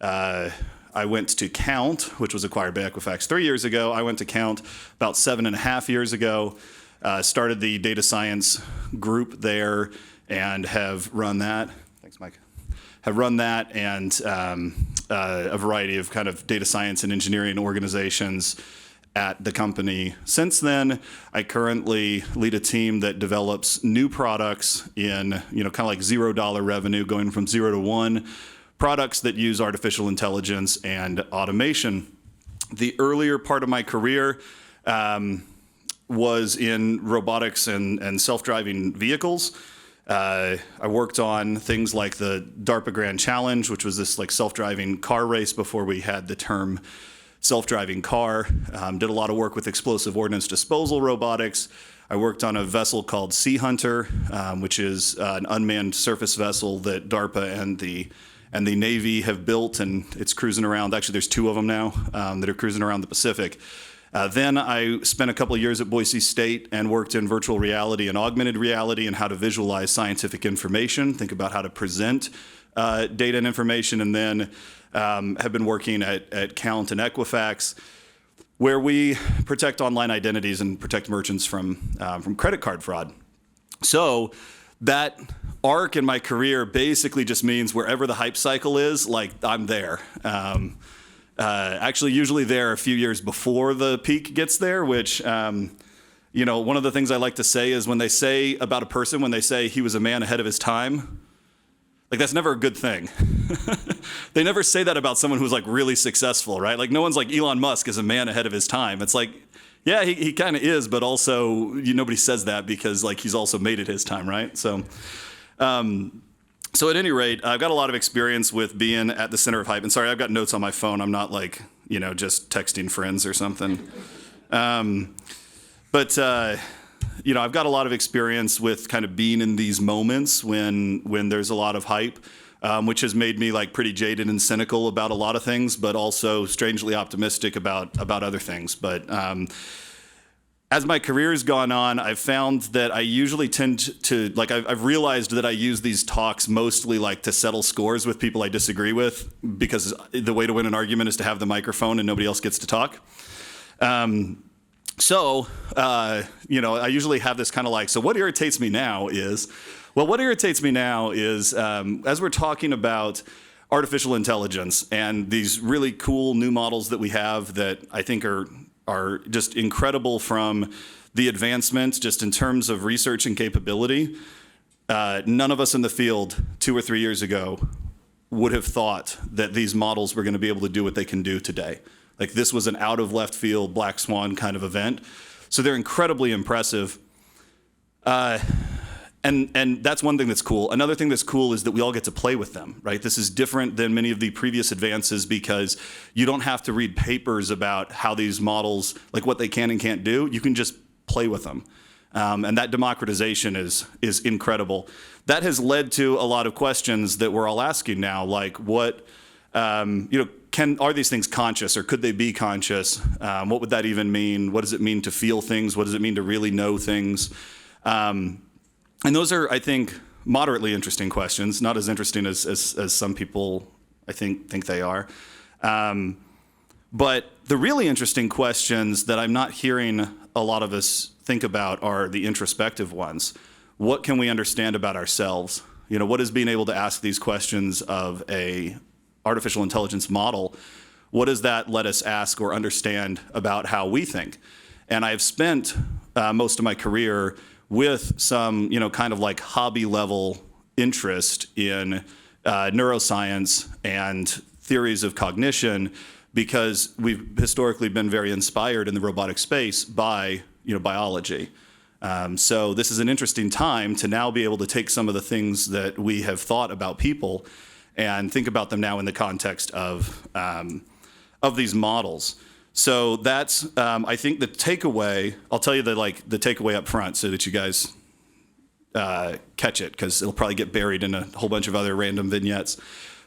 I went to Kount, which was acquired by Equifax 3 years ago. I went to Kount about 7.5 years ago, started the data science group there and have run that. Thanks, Mike. Have run that and a variety of kind of data science and engineering organizations at the company. Since then, I currently lead a team that develops new products in, kind of like $0 revenue, going from 0 to 1, products that use artificial intelligence and automation. The earlier part of my career was in robotics and self-driving vehicles. I worked on things like the DARPA Grand Challenge, which was this like self-driving car race before we had the term self-driving car. Did a lot of work with explosive ordnance disposal robotics. I worked on a vessel called Sea Hunter, which is an unmanned surface vessel that DARPA and the Navy have built, and it's cruising around. Actually, there's 2 of them now that are cruising around the Pacific. Then I spent a couple of years at Boise State and worked in virtual reality and augmented reality and how to visualize scientific information, think about how to present data and information, and then have been working at Kount and Equifax, where we protect online identities and protect merchants from credit card fraud. So that arc in my career basically just means wherever the hype cycle is, like I'm there. Actually, usually there a few years before the peak gets there, which, one of the things I like to say is when they say about a person, when they say he was a man ahead of his time, like that's never a good thing. They never say that about someone who's like really successful, right? Like no one's like Elon Musk is a man ahead of his time. It's like, yeah, he kind of is, but also nobody says that because like he's also made it his time, right? So at any rate, I've got a lot of experience with being at the center of hype. And sorry, I've got notes on my phone. I'm not like, just texting friends or something. I've got a lot of experience with kind of being in these moments when there's a lot of hype, which has made me like pretty jaded and cynical about a lot of things, but also strangely optimistic about other things. But as my career has gone on, I've found that I usually tend to, like, I've realized that I use these talks mostly like to settle scores with people I disagree with, because the way to win an argument is to have the microphone and nobody else gets to talk. I usually have this kind of like, so what irritates me now is, as we're talking about artificial intelligence and these really cool new models that we have that I think are just incredible from the advancements just in terms of research and capability. None of us in the field 2 or 3 years ago would have thought that these models were going to be able to do what they can do today. Like this was an out of left field black swan kind of event. So they're incredibly impressive. And that's one thing that's cool. Another thing that's cool is that we all get to play with them, right? This is different than many of the previous advances because you don't have to read papers about how these models, like what they can and can't do. You can just play with them. And that democratization is incredible. That has led to a lot of questions that we're all asking now, like what, are these things conscious or could they be conscious? What would that even mean? What does it mean to feel things? What does it mean to really know things? And those are, I think, moderately interesting questions, not as interesting as some people, I think they are. But the really interesting questions that I'm not hearing a lot of us think about are the introspective ones. What can we understand about ourselves? What is being able to ask these questions of a artificial intelligence model? What does that let us ask or understand about how we think? And I've spent most of my career with some, kind of like hobby level interest in neuroscience and theories of cognition, because we've historically been very inspired in the robotic space by, biology. So this is an interesting time to now be able to take some of the things that we have thought about people and think about them now in the context of these models. So that's, I think the takeaway, I'll tell you the takeaway up front so that you guys catch it, because it'll probably get buried in a whole bunch of other random vignettes.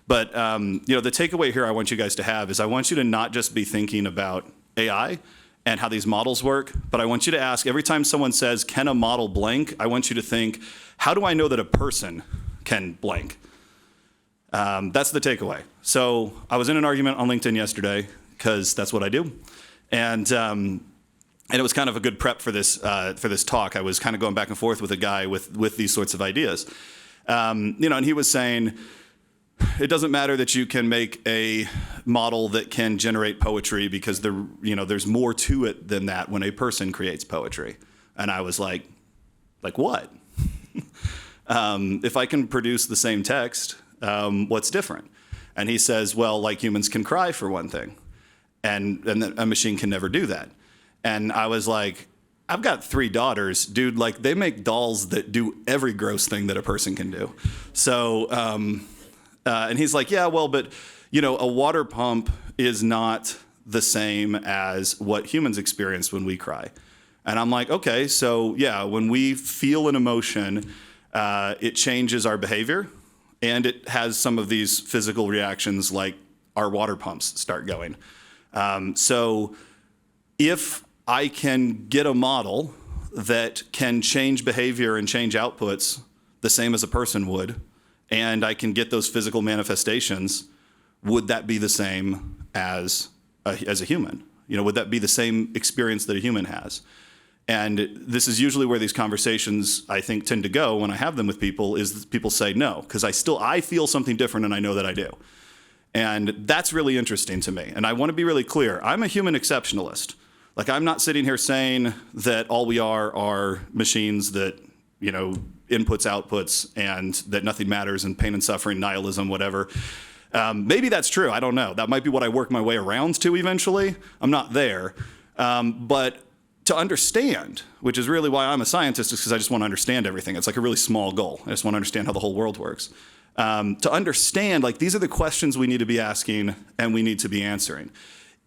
But, the takeaway here I want you guys to have is I want you to not just be thinking about AI and how these models work, but I want you to ask every time someone says, can a model blank? I want you to think, how do I know that a person can blank? That's the takeaway. So I was in an argument on LinkedIn yesterday because that's what I do, and it was kind of a good prep for this talk. I was kind of going back and forth with a guy with these sorts of ideas, and he was saying it doesn't matter that you can make a model that can generate poetry because there's more to it than that when a person creates poetry. And I was like what? If I can produce the same text, what's different? And he says, well, like humans can cry for one thing, and a machine can never do that. And I was like, I've got 3 daughters, dude. Like they make dolls that do every gross thing that a person can do. So, and he's like, yeah, well, but a water pump is not the same as what humans experience when we cry. And I'm like, okay, so yeah, when we feel an emotion, it changes our behavior, and it has some of these physical reactions like our water pumps start going. So if I can get a model that can change behavior and change outputs the same as a person would, and I can get those physical manifestations, would that be the same as a human? Would that be the same experience that a human has? And this is usually where these conversations, I think, tend to go when I have them with people, is people say no, because I feel something different and I know that I do. And that's really interesting to me. And I want to be really clear. I'm a human exceptionalist. Like, I'm not sitting here saying that all we are machines that, inputs, outputs, and that nothing matters, and pain and suffering, nihilism, whatever. Maybe that's true. I don't know. That might be what I work my way around to eventually. I'm not there. But to understand, which is really why I'm a scientist, is because I just want to understand everything. It's like a really small goal. I just want to understand how the whole world works. To understand, like, these are the questions we need to be asking and we need to be answering.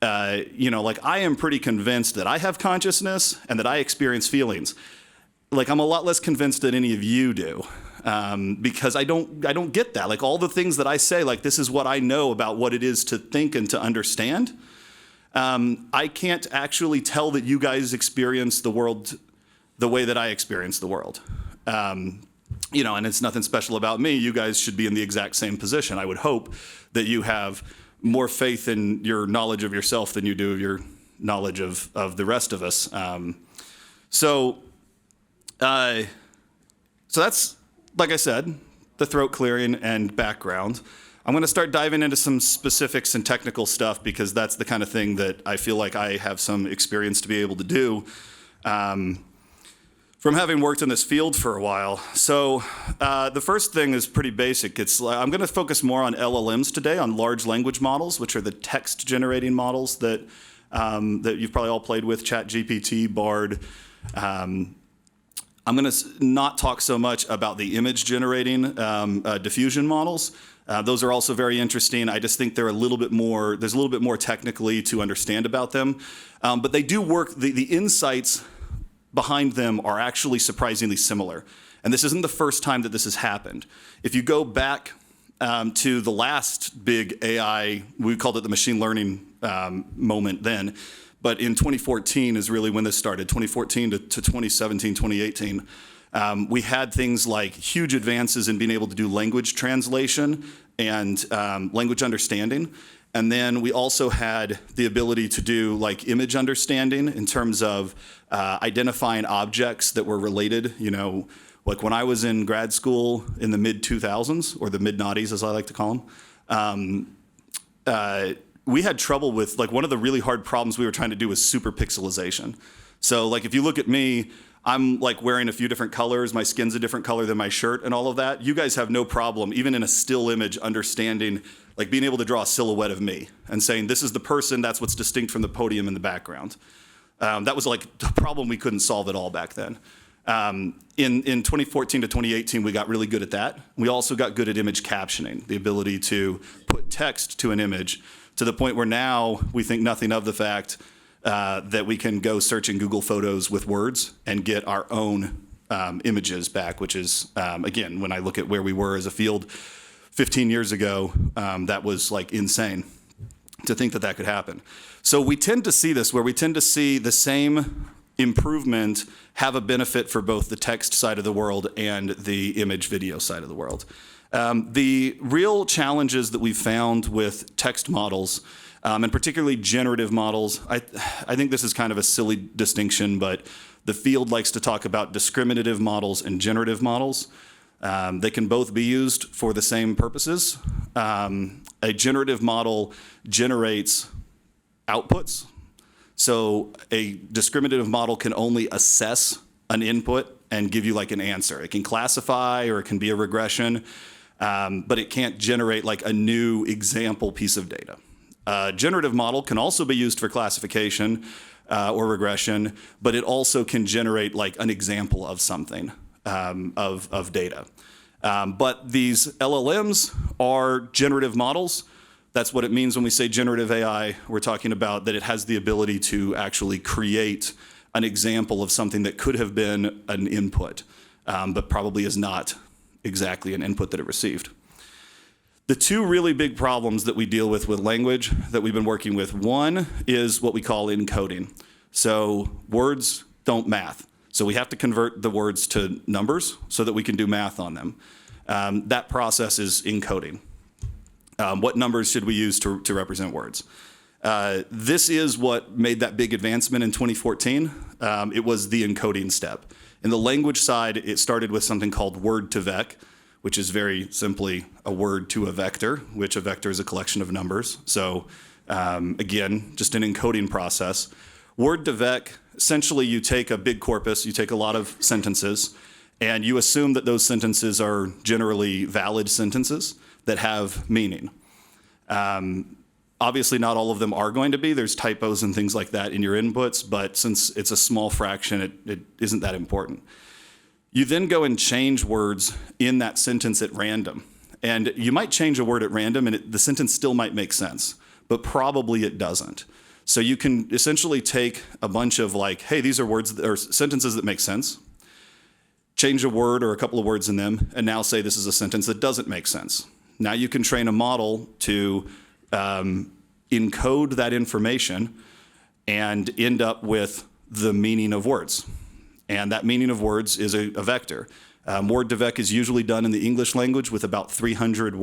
Like, I am pretty convinced that I have consciousness and that I experience feelings. Like, I'm a lot less convinced than any of you do, because I don't get that. Like, all the things that I say, like, this is what I know about what it is to think and to understand. I can't actually tell that you guys experience the world the way that I experience the world. And it's nothing special about me. You guys should be in the exact same position. I would hope that you have more faith in your knowledge of yourself than you do of your knowledge of the rest of us. So that's, like I said, the throat clearing and background. I'm going to start diving into some specifics and technical stuff because that's the kind of thing that I feel like I have some experience to be able to do from having worked in this field for a while. So the first thing is pretty basic. I'm going to focus more on LLMs today, on large language models, which are the text generating models that you've probably all played with, ChatGPT, Bard. I'm going to not talk so much about the image generating diffusion models. Those are also very interesting. I just think there's a little bit more technically to understand about them. But they do work, the insights behind them are actually surprisingly similar. And this isn't the first time that this has happened. If you go back to the last big AI, we called it the machine learning moment then, but in 2014 is really when this started, 2014 to 2017, 2018. We had things like huge advances in being able to do language translation and language understanding. And then we also had the ability to do like image understanding in terms of identifying objects that were related. Like when I was in grad school in the mid-2000s, or the mid-noughties as I like to call them, we had trouble with, like, one of the really hard problems we were trying to do was super pixelization. So like if you look at me, I'm like wearing a few different colors, my skin's a different color than my shirt and all of that. You guys have no problem, even in a still image, understanding, like being able to draw a silhouette of me and saying, this is the person, that's what's distinct from the podium in the background. That was like a problem we couldn't solve at all back then. In 2014 to 2018, we got really good at that. We also got good at image captioning, the ability to put text to an image, to the point where now we think nothing of the fact that we can go search in Google Photos with words and get our own images back, which is, again, when I look at where we were as a field 15 years ago, that was like insane to think that that could happen. So we tend to see this, where we tend to see the same improvement have a benefit for both the text side of the world and the image video side of the world. The real challenges that we've found with text models, and particularly generative models, I think this is kind of a silly distinction, but the field likes to talk about discriminative models and generative models. They can both be used for the same purposes. A generative model generates outputs. So a discriminative model can only assess an input and give you like an answer. It can classify or it can be a regression, but it can't generate like a new example piece of data. A generative model can also be used for classification or regression, but it also can generate like an example of something, of data. But these LLMs are generative models. That's what it means when we say generative AI. We're talking about that it has the ability to actually create an example of something that could have been an input, but probably is not exactly an input that it received. The two really big problems that we deal with language that we've been working with, one is what we call encoding. So words don't math. So we have to convert the words to numbers so that we can do math on them. That process is encoding. What numbers should we use to represent words? This is what made that big advancement in 2014. It was the encoding step. In the language side, it started with something called word-to-vec, which is very simply a word to a vector, which a vector is a collection of numbers. So again, just an encoding process. Word-to-vec, essentially you take a big corpus, you take a lot of sentences, and you assume that those sentences are generally valid sentences that have meaning. Obviously, not all of them are going to be. There's typos and things like that in your inputs, but since it's a small fraction, it isn't that important. You then go and change words in that sentence at random. And you might change a word at random, and the sentence still might make sense, but probably it doesn't. So you can essentially take a bunch of like, hey, these are words or sentences that make sense, change a word or a couple of words in them, and now say this is a sentence that doesn't make sense. Now you can train a model to encode that information and end up with the meaning of words. And that meaning of words is a vector. Word-to-vec is usually done in the English language with about 300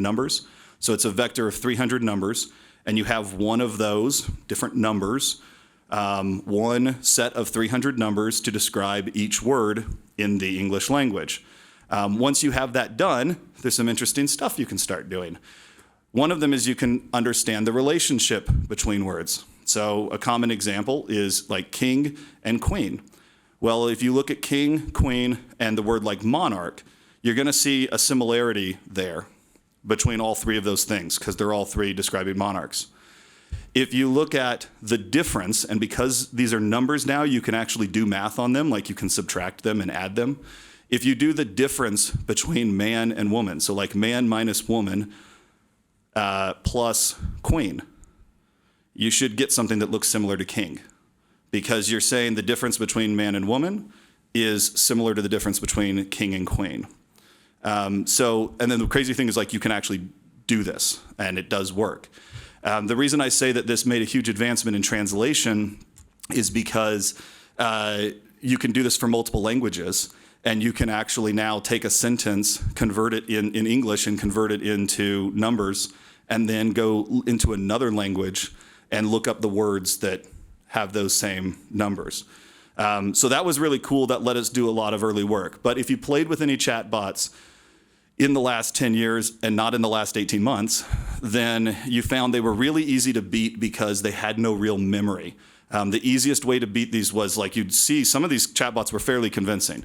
numbers. So it's a vector of 300 numbers, and you have one of those different numbers, one set of 300 numbers to describe each word in the English language. Once you have that done, there's some interesting stuff you can start doing. One of them is you can understand the relationship between words. So a common example is like king and queen. Well, if you look at king, queen, and the word like monarch, you're going to see a similarity there between all three of those things because they're all three describing monarchs. If you look at the difference, and because these are numbers now, you can actually do math on them, like you can subtract them and add them. If you do the difference between man and woman, so like man minus woman plus queen, you should get something that looks similar to king, because you're saying the difference between man and woman is similar to the difference between king and queen. And then the crazy thing is like you can actually do this, and it does work. The reason I say that this made a huge advancement in translation is because you can do this for multiple languages, and you can actually now take a sentence, convert it in English and convert it into numbers, and then go into another language and look up the words that have those same numbers. So that was really cool. That let us do a lot of early work. But if you played with any chatbots in the last 10 years and not in the last 18 months, then you found they were really easy to beat because they had no real memory. The easiest way to beat these was like you'd see some of these chatbots were fairly convincing.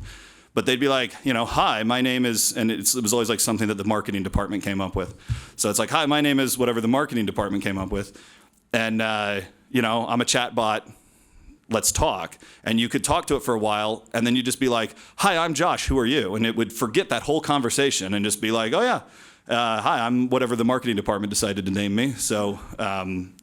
But they'd be like, hi, my name is, and it was always like something that the marketing department came up with. So it's like, hi, my name is whatever the marketing department came up with. And, I'm a chatbot, let's talk. And you could talk to it for a while, and then you'd just be like, hi, I'm Josh, who are you? And it would forget that whole conversation and just be like, oh yeah, hi, I'm whatever the marketing department decided to name me. So, and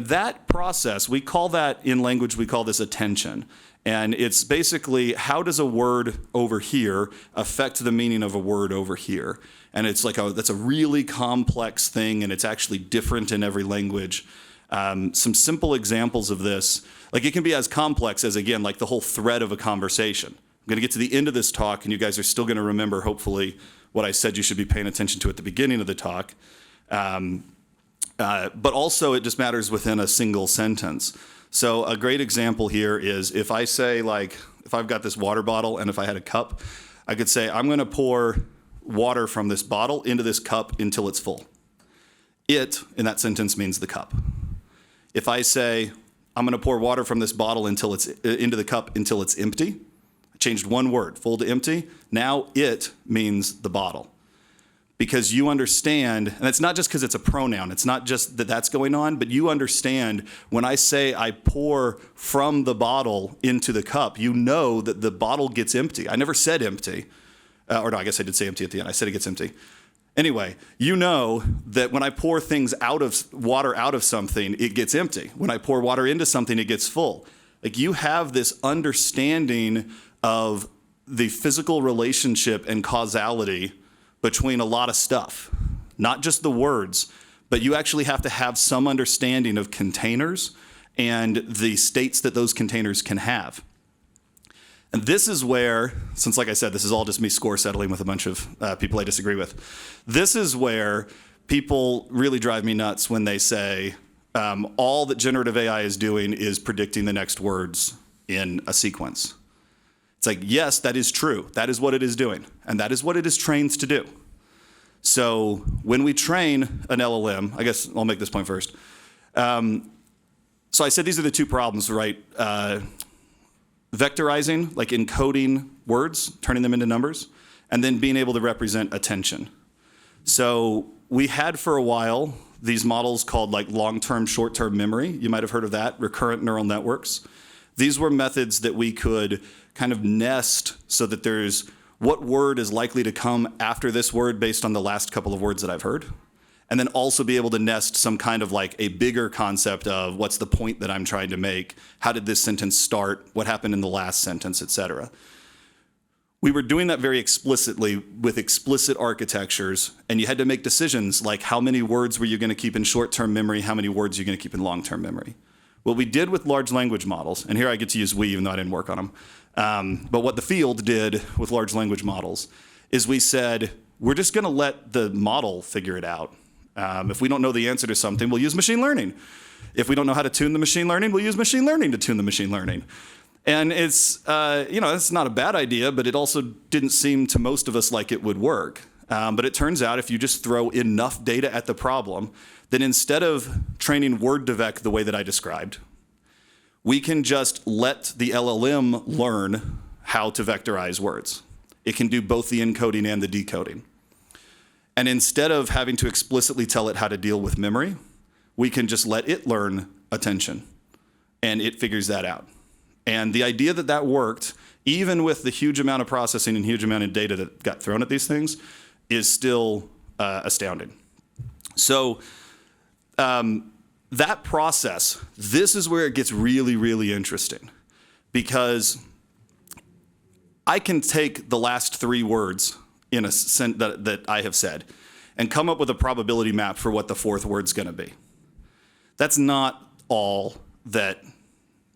that process, we call that in language, we call this attention. And it's basically, how does a word over here affect the meaning of a word over here? And it's like, that's a really complex thing, and it's actually different in every language. Some simple examples of this, like it can be as complex as, again, like the whole thread of a conversation. I'm going to get to the end of this talk, and you guys are still going to remember, hopefully, what I said you should be paying attention to at the beginning of the talk. But also it just matters within a single sentence. So a great example here is if I say, like, if I've got this water bottle and if I had a cup, I could say, I'm going to pour water from this bottle into this cup until it's full. It, in that sentence, means the cup. If I say, I'm going to pour water from this bottle until it's into the cup until it's empty, I changed one word, full to empty. Now it means the bottle. Because you understand, and it's not just because it's a pronoun, it's not just that that's going on, but you understand when I say I pour from the bottle into the cup, you know that the bottle gets empty. I never said empty. Or no, I guess I did say empty at the end. I said it gets empty. Anyway, you know that when I pour things out of water out of something, it gets empty. When I pour water into something, it gets full. Like, you have this understanding of the physical relationship and causality between a lot of stuff, not just the words, but you actually have to have some understanding of containers and the states that those containers can have. And this is where, since like I said, this is all just me score settling with a bunch of people I disagree with. This is where people really drive me nuts when they say all that generative AI is doing is predicting the next words in a sequence. It's like, yes, that is true. That is what it is doing. And that is what it is trained to do. So when we train an LLM, I guess I'll make this point first. So I said these are the two problems, right? Vectorizing, like encoding words, turning them into numbers, and then being able to represent attention. So we had for a while these models called like long-term, short-term memory. You might have heard of that, recurrent neural networks. These were methods that we could kind of nest so that there's what word is likely to come after this word based on the last couple of words that I've heard. And then also be able to nest some kind of like a bigger concept of what's the point that I'm trying to make? How did this sentence start? What happened in the last sentence, et cetera. We were doing that very explicitly with explicit architectures, and you had to make decisions like how many words were you going to keep in short-term memory, how many words you're going to keep in long-term memory. What we did with large language models, and here I get to use we even though I didn't work on them, but what the field did with large language models is we said, we're just going to let the model figure it out. If we don't know the answer to something, we'll use machine learning. If we don't know how to tune the machine learning, we'll use machine learning to tune the machine learning. And it's, it's not a bad idea, but it also didn't seem to most of us like it would work. But it turns out if you just throw enough data at the problem, then instead of training Word2Vec the way that I described, we can just let the LLM learn how to vectorize words. It can do both the encoding and the decoding. And instead of having to explicitly tell it how to deal with memory, we can just let it learn attention, and it figures that out. And the idea that that worked, even with the huge amount of processing and huge amount of data that got thrown at these things, is still astounding. So that process, this is where it gets really, really interesting, because I can take the last three words in a sentence that I have said and come up with a probability map for what the fourth word's going to be. That's not all that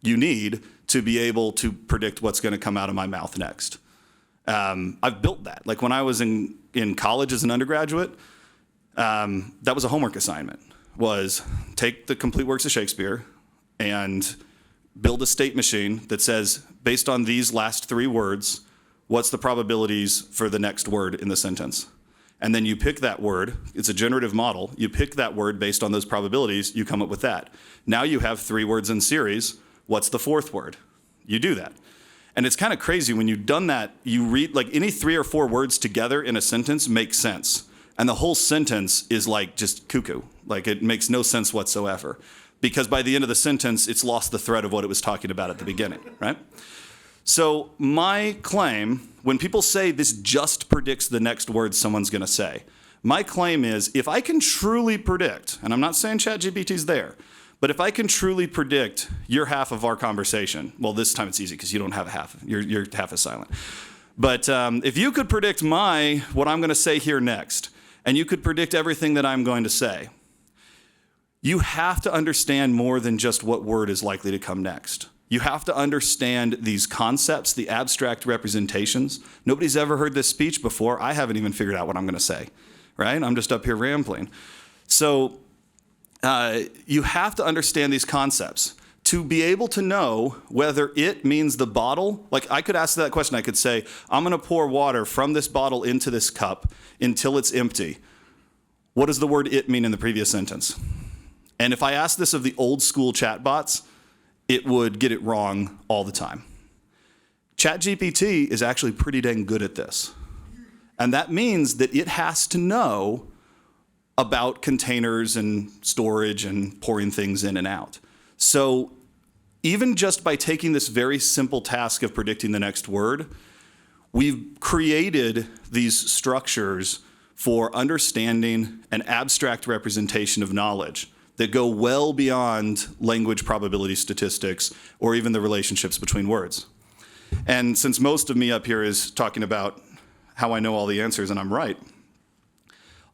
you need to be able to predict what's going to come out of my mouth next. I've built that. Like when I was in college as an undergraduate, that was a homework assignment, was take the complete works of Shakespeare and build a state machine that says, based on these last three words, what's the probabilities for the next word in the sentence? And then you pick that word. It's a generative model. You pick that word based on those probabilities. You come up with that. Now you have three words in series. What's the fourth word? You do that. And it's kind of crazy when you've done that, you read like any three or four words together in a sentence makes sense. And the whole sentence is like just cuckoo. Like it makes no sense whatsoever. Because by the end of the sentence, it's lost the thread of what it was talking about at the beginning, right? So my claim, when people say this just predicts the next word someone's going to say, my claim is if I can truly predict, and I'm not saying ChatGPT's there, but if I can truly predict your half of our conversation, well, this time it's easy because you don't have a half. Your half is silent. But if you could predict what I'm going to say here next, and you could predict everything that I'm going to say, you have to understand more than just what word is likely to come next. You have to understand these concepts, the abstract representations. Nobody's ever heard this speech before. I haven't even figured out what I'm going to say, right? I'm just up here rambling. So you have to understand these concepts to be able to know whether it means the bottle. Like, I could ask that question. I could say, I'm going to pour water from this bottle into this cup until it's empty. What does the word "it" mean in the previous sentence? And if I asked this of the old school chatbots, it would get it wrong all the time. ChatGPT is actually pretty dang good at this. And that means that it has to know about containers and storage and pouring things in and out. So even just by taking this very simple task of predicting the next word, we've created these structures for understanding an abstract representation of knowledge that go well beyond language probability statistics or even the relationships between words. And since most of me up here is talking about how I know all the answers and I'm right,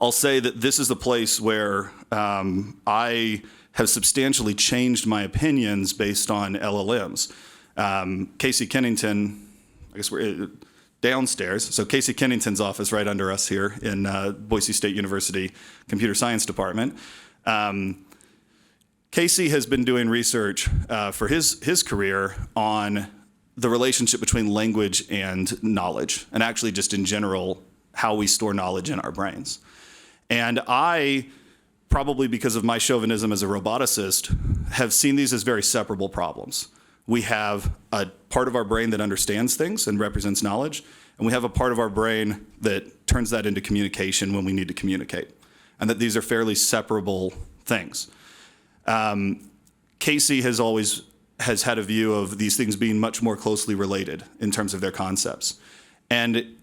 I'll say that this is the place where I have substantially changed my opinions based on LLMs. Casey Kennington, I guess we're downstairs. So Casey Kennington's office right under us here in Boise State University Computer Science Department. Casey has been doing research for his career on the relationship between language and knowledge, and actually just in general, how we store knowledge in our brains. And I, probably because of my chauvinism as a roboticist, have seen these as very separable problems. We have a part of our brain that understands things and represents knowledge, and we have a part of our brain that turns that into communication when we need to communicate, and that these are fairly separable things. Casey has had a view of these things being much more closely related in terms of their concepts. And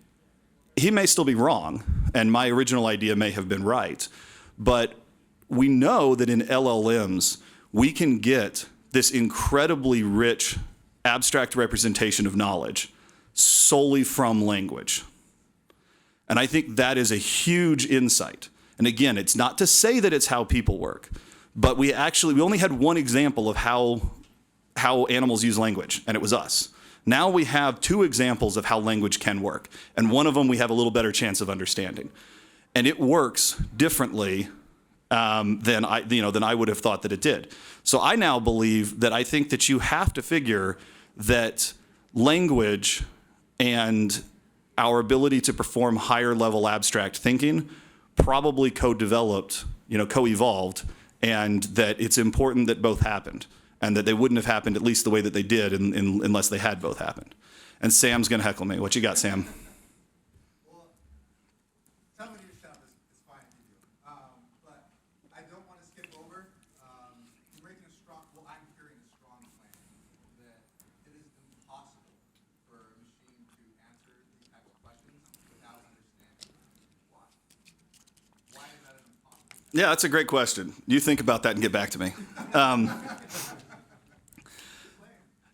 he may still be wrong, and my original idea may have been right, but we know that in LLMs, we can get this incredibly rich abstract representation of knowledge solely from language. And I think that is a huge insight. And again, it's not to say that it's how people work, but we only had one example of how animals use language, and it was us. Now we have two examples of how language can work, and one of them we have a little better chance of understanding. And it works differently than I would have thought that it did. So I now believe that I think that you have to figure that language and our ability to perform higher level abstract thinking probably co-developed, co-evolved, and that it's important that both happened, and that they wouldn't have happened at least the way that they did unless they had both happened. And Sam's gonna heckle me. What you got, Sam? Well, tell me yourself is fine if you do. But I don't want to skip over. You're making I'm hearing a strong claim that it is impossible for a machine to answer these types of questions without understanding why. Why is that impossible? Yeah, that's a great question. You think about that and get back to me.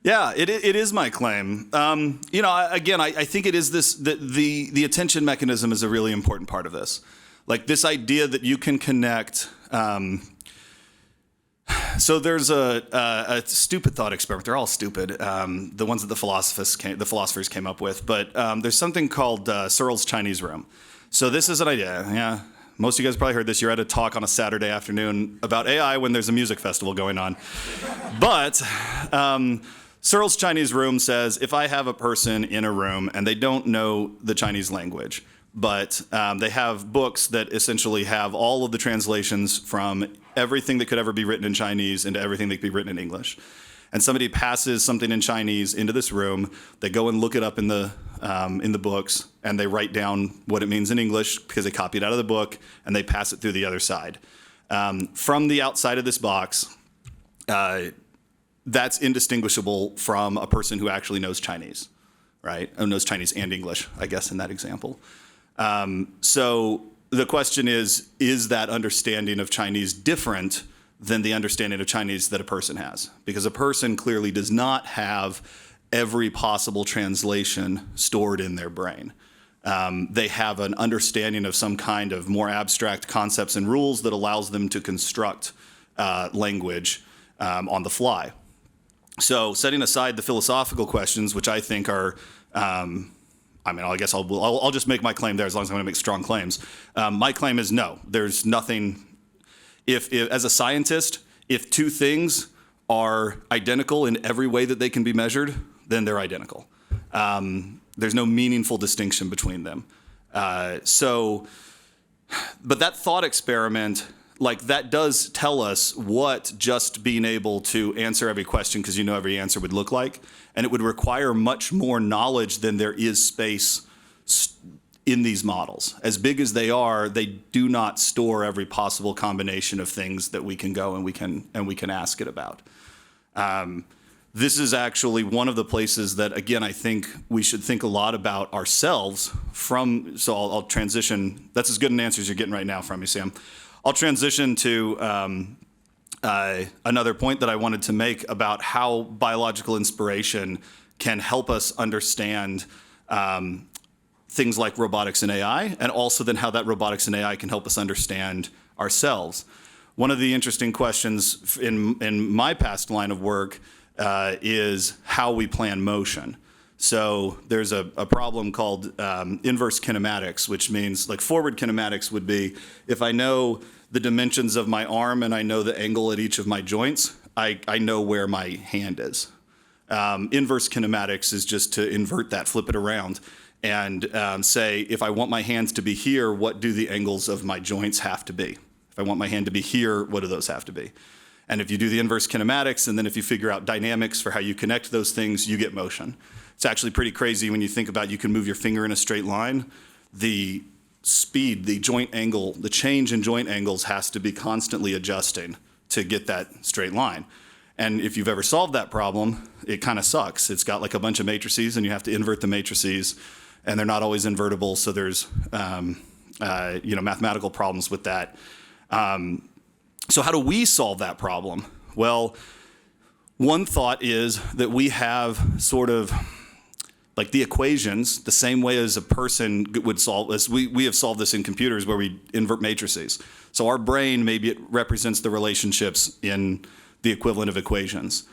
Yeah, it is my claim. I think it is this, the attention mechanism is a really important part of this. Like this idea that you can connect. So there's a stupid thought experiment. They're all stupid. The ones that the philosophers came up with. But there's something called Searle's Chinese room. So this is an idea. Yeah. Most of you guys probably heard this. You're at a talk on a Saturday afternoon about AI when there's a music festival going on. But Searle's Chinese room says, if I have a person in a room and they don't know the Chinese language, but they have books that essentially have all of the translations from everything that could ever be written in Chinese into everything that could be written in English, and somebody passes something in Chinese into this room, they go and look it up in the books, and they write down what it means in English because they copied it out of the book, and they pass it through the other side. From the outside of this box, that's indistinguishable from a person who actually knows Chinese, right? Who knows Chinese and English, I guess, in that example. So the question is that understanding of Chinese different than the understanding of Chinese that a person has? Because a person clearly does not have every possible translation stored in their brain. They have an understanding of some kind of more abstract concepts and rules that allows them to construct language on the fly. So setting aside the philosophical questions, which I think are, I guess I'll just make my claim there as long as I'm going to make strong claims. My claim is no, there's nothing. If as a scientist, if two things are identical in every way that they can be measured, then they're identical. There's no meaningful distinction between them. But that thought experiment, like that does tell us what just being able to answer every question because you know every answer would look like. And it would require much more knowledge than there is space in these models. As big as they are, they do not store every possible combination of things that we can go and we can ask it about. This is actually one of the places that, again, I think we should think a lot about ourselves from, so I'll transition. That's as good an answer as you're getting right now from me, Sam. I'll transition to another point that I wanted to make about how biological inspiration can help us understand things like robotics and AI, and also then how that robotics and AI can help us understand ourselves. One of the interesting questions in my past line of work is how we plan motion. So there's a problem called inverse kinematics, which means like forward kinematics would be if I know the dimensions of my arm and I know the angle at each of my joints, I know where my hand is. Inverse kinematics is just to invert that, flip it around, and say if I want my hands to be here, what do the angles of my joints have to be? If I want my hand to be here, what do those have to be? And if you do the inverse kinematics, and then if you figure out dynamics for how you connect those things, you get motion. It's actually pretty crazy when you think about you can move your finger in a straight line. The speed, the joint angle, the change in joint angles has to be constantly adjusting to get that straight line. And if you've ever solved that problem, it kind of sucks. It's got like a bunch of matrices, and you have to invert the matrices, and they're not always invertible, so there's mathematical problems with that. So how do we solve that problem? Well, one thought is that we have sort of like the equations, the same way as a person would solve this. We have solved this in computers where we invert matrices. So our brain, maybe it represents the relationships in the equivalent of equations.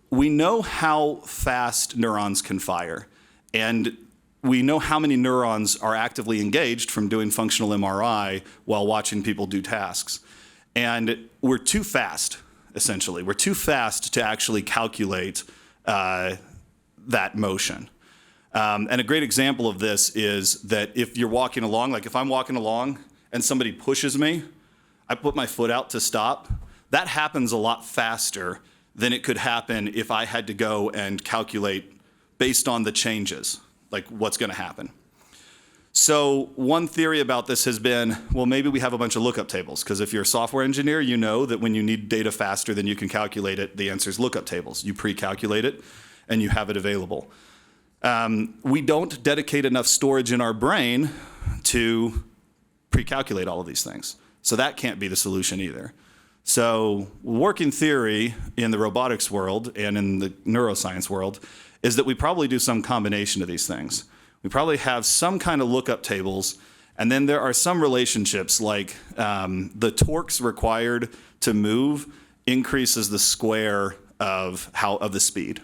We know how fast neurons can fire, and we know how many neurons are actively engaged from doing functional MRI while watching people do tasks. And we're too fast, essentially. We're too fast to actually calculate that motion. And a great example of this is that if you're walking along, like if I'm walking along and somebody pushes me, I put my foot out to stop. That happens a lot faster than it could happen if I had to go and calculate based on the changes, like what's going to happen. So one theory about this has been, well, maybe we have a bunch of lookup tables, because if you're a software engineer, you know that when you need data faster than you can calculate it, the answer is lookup tables. You pre-calculate it, and you have it available. We don't dedicate enough storage in our brain to pre-calculate all of these things. So that can't be the solution either. So working theory in the robotics world and in the neuroscience world is that we probably do some combination of these things. We probably have some kind of lookup tables, and then there are some relationships like the torques required to move increases the square of the speed.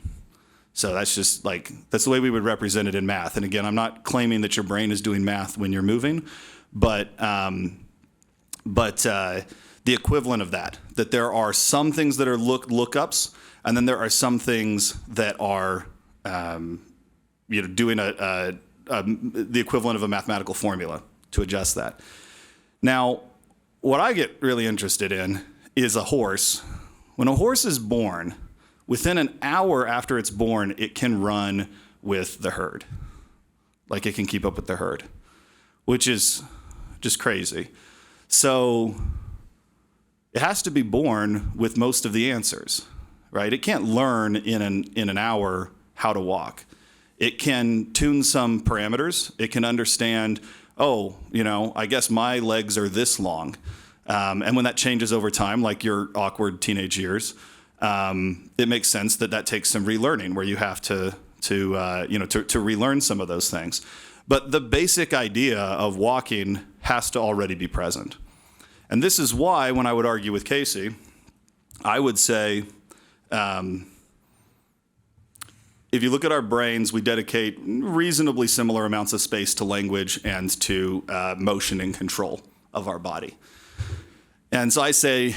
So that's just like, that's the way we would represent it in math. And again, I'm not claiming that your brain is doing math when you're moving, but the equivalent of that there are some things that are lookups, and then there are some things that are doing the equivalent of a mathematical formula to adjust that. Now, what I get really interested in is a horse. When a horse is born, within an hour after it's born, it can run with the herd. Like it can keep up with the herd, which is just crazy. So it has to be born with most of the answers, right? It can't learn in an hour how to walk. It can tune some parameters. It can understand, I guess my legs are this long. And when that changes over time, like your awkward teenage years, it makes sense that takes some relearning where you have to relearn some of those things. But the basic idea of walking has to already be present. And this is why when I would argue with Casey, I would say if you look at our brains, we dedicate reasonably similar amounts of space to language and to motion and control of our body. And so I say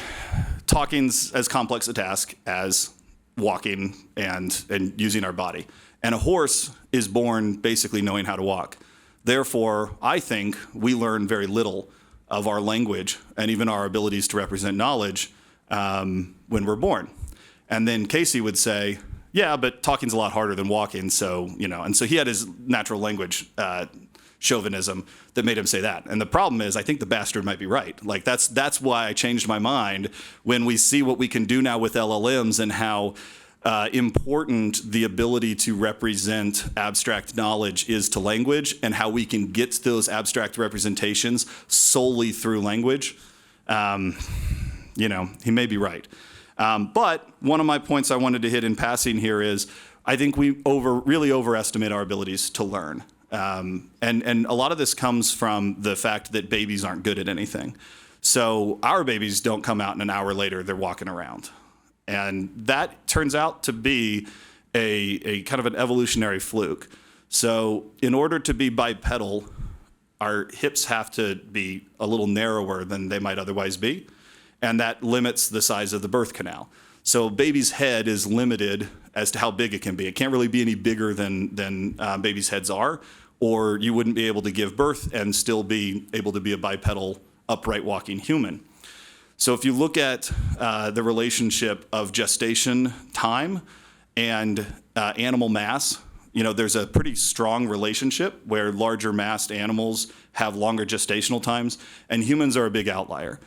talking's as complex a task as walking and using our body. And a horse is born basically knowing how to walk. Therefore, I think we learn very little of our language and even our abilities to represent knowledge when we're born. And then Casey would say, yeah, but talking's a lot harder than walking, so, and so he had his natural language chauvinism that made him say that. And the problem is, I think the bastard might be right. Like, that's why I changed my mind when we see what we can do now with LLMs and how important the ability to represent abstract knowledge is to language, and how we can get those abstract representations solely through language. He may be right. But one of my points I wanted to hit in passing here is I think we really overestimate our abilities to learn. And a lot of this comes from the fact that babies aren't good at anything. So our babies don't come out and an hour later they're walking around. And that turns out to be a kind of an evolutionary fluke. So in order to be bipedal, our hips have to be a little narrower than they might otherwise be. And that limits the size of the birth canal. So baby's head is limited as to how big it can be. It can't really be any bigger than babies' heads are, or you wouldn't be able to give birth and still be able to be a bipedal, upright walking human. So if you look at the relationship of gestation time and animal mass, there's a pretty strong relationship where larger massed animals have longer gestational times, and humans are a big outlier.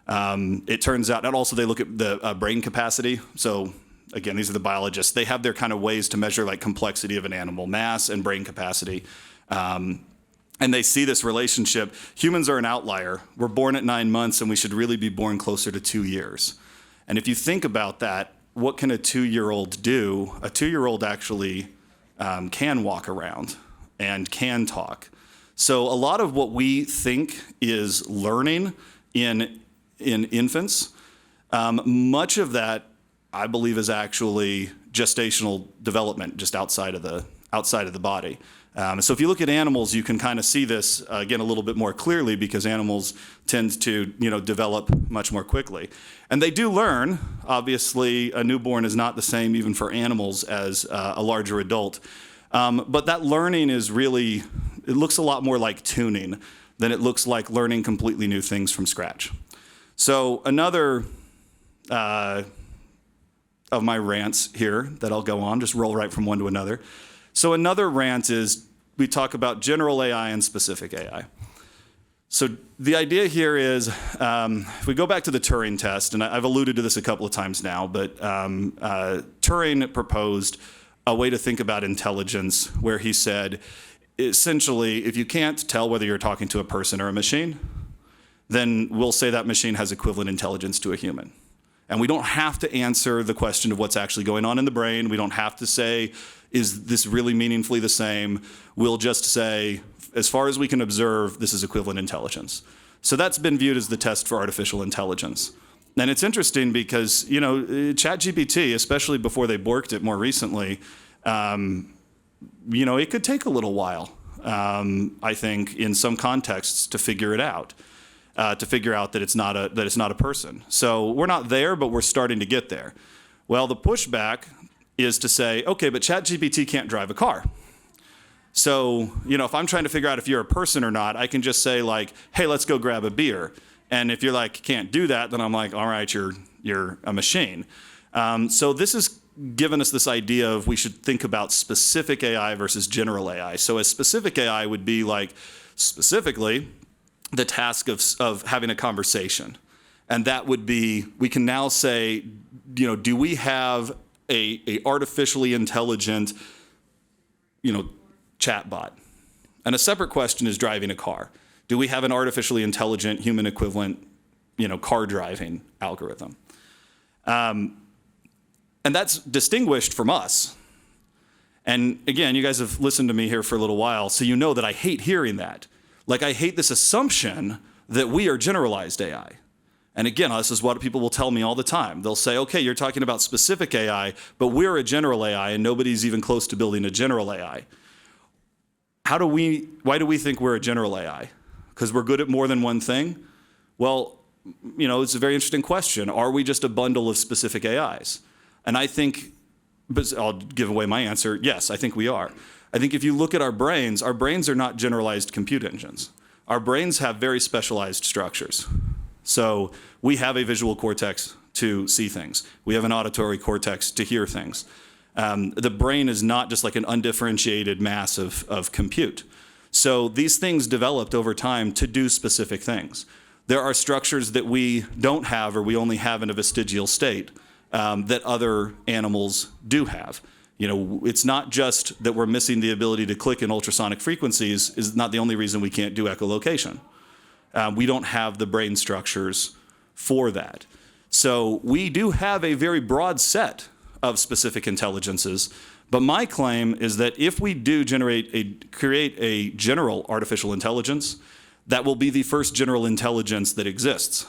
It turns out, and also they look at the brain capacity. So again, these are the biologists. They have their kind of ways to measure like complexity of an animal, mass and brain capacity. And they see this relationship. Humans are an outlier. We're born at 9 months, and we should really be born closer to 2 years. And if you think about that, what can a 2-year-old do? A 2-year-old actually can walk around and can talk. So a lot of what we think is learning in infants, much of that, I believe, is actually gestational development just outside of the body. So if you look at animals, you can kind of see this again a little bit more clearly, because animals tend to develop much more quickly, and they do learn. Obviously, a newborn is not the same even for animals as a larger adult, but that learning is really, it looks a lot more like tuning than it looks like learning completely new things from scratch. So another of my rants here that I'll go on, just roll right from one to another. So another rant is we talk about general AI and specific AI. So the idea here is, if we go back to the Turing test, and I've alluded to this a couple of times now, but Turing proposed a way to think about intelligence where he said, essentially, if you can't tell whether you're talking to a person or a machine, then we'll say that machine has equivalent intelligence to a human. And we don't have to answer the question of what's actually going on in the brain. We don't have to say, is this really meaningfully the same? We'll just say, as far as we can observe, this is equivalent intelligence. So that's been viewed as the test for artificial intelligence. And it's interesting because, ChatGPT, especially before they borked it more recently, it could take a little while, I think, in some contexts to figure it out. To figure out that it's not a person. So we're not there, but we're starting to get there. Well, the pushback is to say, okay, but ChatGPT can't drive a car. So, if I'm trying to figure out if you're a person or not, I can just say like, hey, let's go grab a beer. And if you're like, can't do that, then I'm like, all right, you're a machine. So this has given us this idea of we should think about specific AI versus general AI. So a specific AI would be like, specifically, the task of having a conversation. And that would be, we can now say, do we have a artificially intelligent, chatbot? And a separate question is driving a car. Do we have an artificially intelligent, human equivalent, car driving algorithm? And that's distinguished from us. And again, you guys have listened to me here for a little while, so you know that I hate hearing that. Like, I hate this assumption that we are generalized AI. And again, this is what people will tell me all the time. They'll say, okay, you're talking about specific AI, but we're a general AI and nobody's even close to building a general AI. Why do we think we're a general AI? Because we're good at more than one thing? Well, it's a very interesting question. Are we just a bundle of specific AIs? And I think, but I'll give away my answer. Yes, I think we are. I think if you look at our brains are not generalized compute engines. Our brains have very specialized structures. So we have a visual cortex to see things. We have an auditory cortex to hear things. The brain is not just like an undifferentiated mass of compute. So these things developed over time to do specific things. There are structures that we don't have or we only have in a vestigial state that other animals do have. It's not just that we're missing the ability to click in ultrasonic frequencies is not the only reason we can't do echolocation. We don't have the brain structures for that. So we do have a very broad set of specific intelligences, but my claim is that if we do create a general artificial intelligence, that will be the first general intelligence that exists.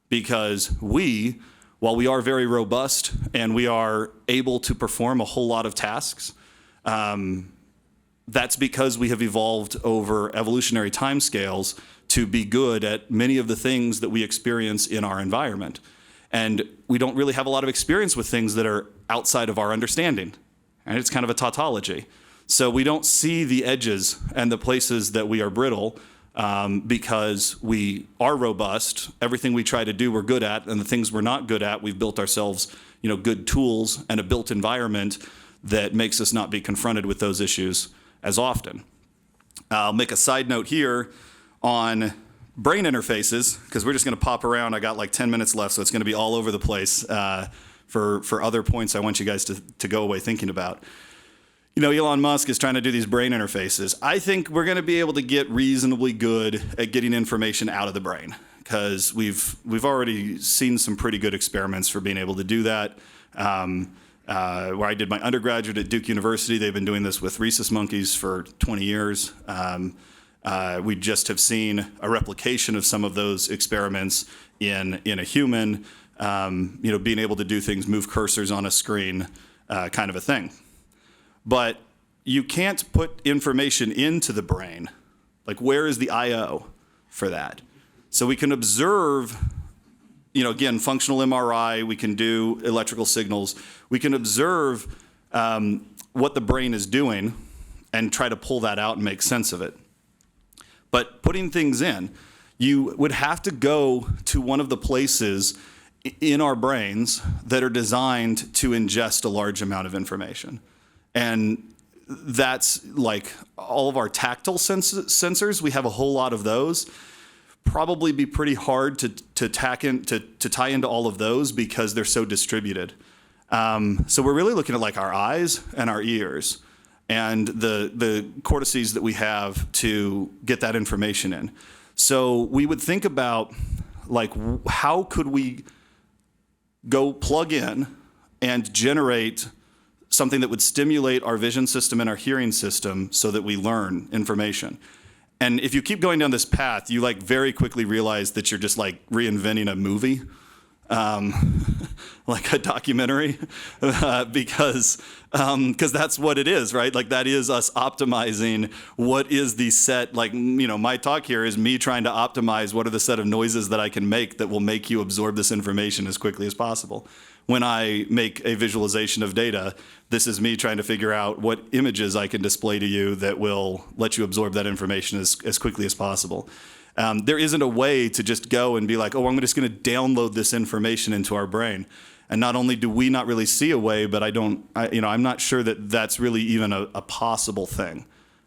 Because while we are very robust and we are able to perform a whole lot of tasks, that's because we have evolved over evolutionary timescales to be good at many of the things that we experience in our environment. And we don't really have a lot of experience with things that are outside of our understanding. And it's kind of a tautology. So we don't see the edges and the places that we are brittle because we are robust. Everything we try to do, we're good at. And the things we're not good at, we've built ourselves good tools and a built environment that makes us not be confronted with those issues as often. I'll make a side note here on brain interfaces, because we're just going to pop around. I got like 10 minutes left, so it's going to be all over the place for other points I want you guys to go away thinking about. Elon Musk is trying to do these brain interfaces. I think we're going to be able to get reasonably good at getting information out of the brain, because we've already seen some pretty good experiments for being able to do that. Where I did my undergraduate at Duke University, they've been doing this with rhesus monkeys for 20 years. We just have seen a replication of some of those experiments in a human, being able to do things, move cursors on a screen, kind of a thing. But you can't put information into the brain. Like, where is the I/O for that? So we can observe, again, functional MRI, we can do electrical signals, we can observe what the brain is doing and try to pull that out and make sense of it. But putting things in, you would have to go to one of the places in our brains that are designed to ingest a large amount of information. And that's like all of our tactile sensors. We have a whole lot of those. Probably be pretty hard to tie into all of those because they're so distributed. So we're really looking at like our eyes and our ears and the cortices that we have to get that information in. So we would think about like, how could we go plug in and generate something that would stimulate our vision system and our hearing system so that we learn information. And if you keep going down this path, you like very quickly realize that you're just like reinventing a movie, like a documentary, because that's what it is, right? Like that is us optimizing what is the set, like, my talk here is me trying to optimize what are the set of noises that I can make that will make you absorb this information as quickly as possible. When I make a visualization of data, this is me trying to figure out what images I can display to you that will let you absorb that information as quickly as possible. There isn't a way to just go and be like, oh, I'm just going to download this information into our brain. And not only do we not really see a way, but I'm not sure that that's really even a possible thing,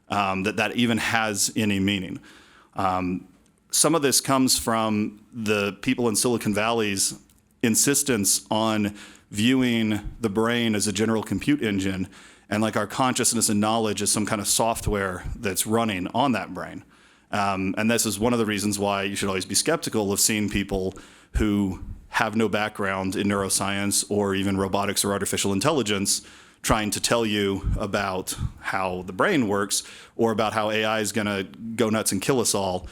that even has any meaning. Some of this comes from the people in Silicon Valley's insistence on viewing the brain as a general compute engine and like our consciousness and knowledge as some kind of software that's running on that brain. And this is one of the reasons why you should always be skeptical of seeing people who have no background in neuroscience or even robotics or artificial intelligence trying to tell you about how the brain works or about how AI is going to go nuts and kill us all.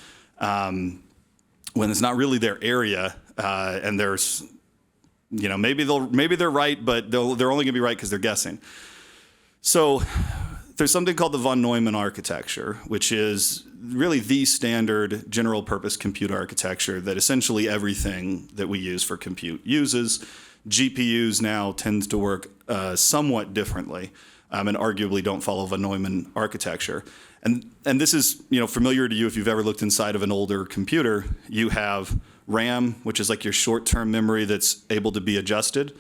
when it's not really their area, and there's, maybe they're right, but they're only going to be right because they're guessing. So there's something called the von Neumann architecture, which is really the standard general purpose compute architecture that essentially everything that we use for compute uses. GPUs now tend to work somewhat differently, and arguably don't follow von Neumann architecture. And this is familiar to you if you've ever looked inside of an older computer. You have RAM, which is like your short-term memory that's able to be adjusted,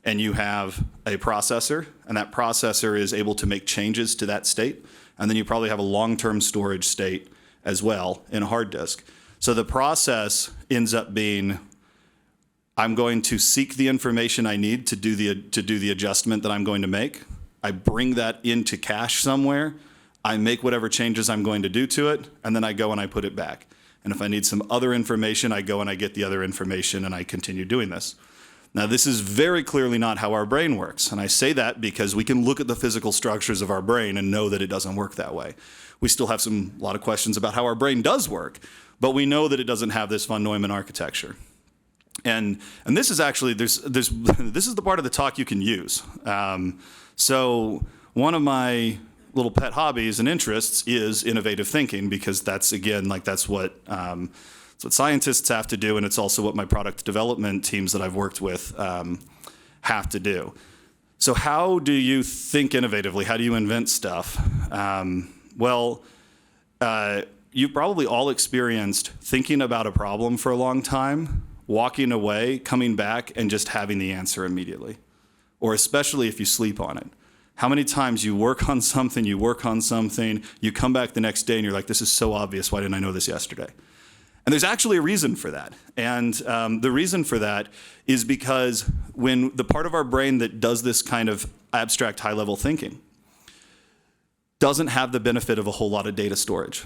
and you have a processor, and that processor is able to make changes to that state, and then you probably have a long-term storage state as well in a hard disk. So the process ends up being, I'm going to seek the information I need to do the adjustment that I'm going to make. I bring that into cache somewhere. I make whatever changes I'm going to do to it, and then I go and I put it back. And if I need some other information, I go and I get the other information, and I continue doing this. Now, this is very clearly not how our brain works. And I say that because we can look at the physical structures of our brain and know that it doesn't work that way. We still have a lot of questions about how our brain does work, but we know that it doesn't have this von Neumann architecture. And this is actually, this is the part of the talk you can use. So one of my little pet hobbies and interests is innovative thinking, because that's, again, that's what scientists have to do, and it's also what my product development teams that I've worked with have to do. So how do you think innovatively? How do you invent stuff? You've probably all experienced thinking about a problem for a long time, walking away, coming back, and just having the answer immediately, or especially if you sleep on it. How many times you work on something, you come back the next day, and you're like, this is so obvious, why didn't I know this yesterday? And there's actually a reason for that. And the reason for that is because when the part of our brain that does this kind of abstract high-level thinking doesn't have the benefit of a whole lot of data storage.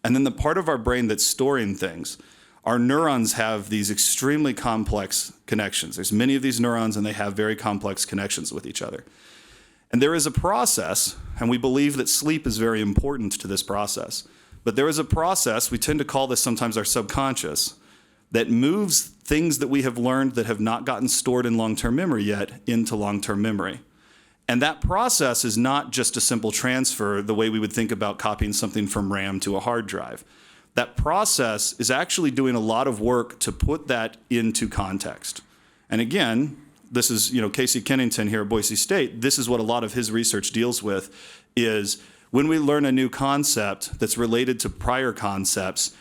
And then the part of our brain that's storing things, our neurons have these extremely complex connections. There's many of these neurons, and they have very complex connections with each other. And there is a process, and we believe that sleep is very important to this process. But there is a process, we tend to call this sometimes our subconscious, that moves things that we have learned that have not gotten stored in long-term memory yet into long-term memory. And that process is not just a simple transfer the way we would think about copying something from RAM to a hard drive. That process is actually doing a lot of work to put that into context. And again, this is, Casey Kennington here at Boise State, this is what a lot of his research deals with, is when we learn a new concept that's related to prior concepts,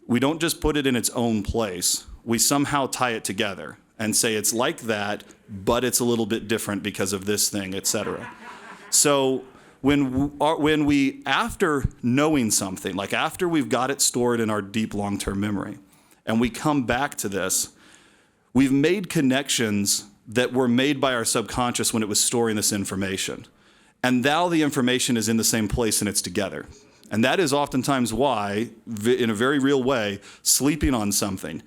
we don't just put it in its own place. We somehow tie it together and say it's like that, but it's a little bit different because of this thing, et cetera. So when we, after knowing something, like after we've got it stored in our deep long-term memory, and we come back to this, we've made connections that were made by our subconscious when it was storing this information. And now the information is in the same place and it's together. And that is oftentimes why, in a very real way, sleeping on something,